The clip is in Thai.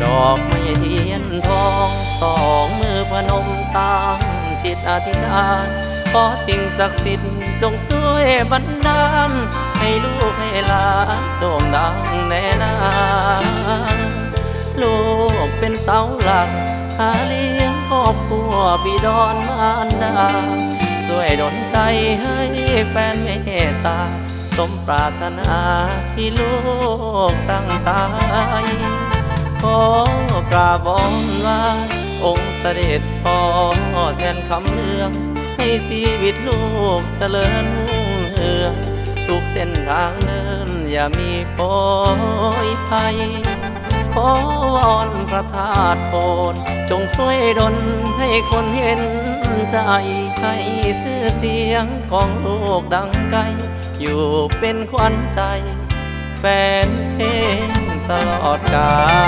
ดอกไม้เทียนทองสองมือพนมตั้งจิตอธิษฐานขอสิ่งศักดิ์สิทธิ์จงช่วยบันดาลให้ลูกให้หลานโด่งดังแน่นาลูกเป็นเสาหลักหาเลี้ยงครอบครัวบิดรมารดาช่วยดลใจให้แฟนเมตตาสมปรารถนาที่ลูกตั้งใจขอกราบวอนว่าองค์เสด็จพ่อแทนคำเลืองให้ชีวิตลูกเจริญรุ่งเรืองทุกเส้นทางเดินอย่ามีโผยภัยขอวอนพระธาตุโพนจงช่วยดลให้คนเห็นใจให้ชื่อเสียงของลูกดังไกลอยู่เป็นขวัญใจแฟนเพลงตลอดกาล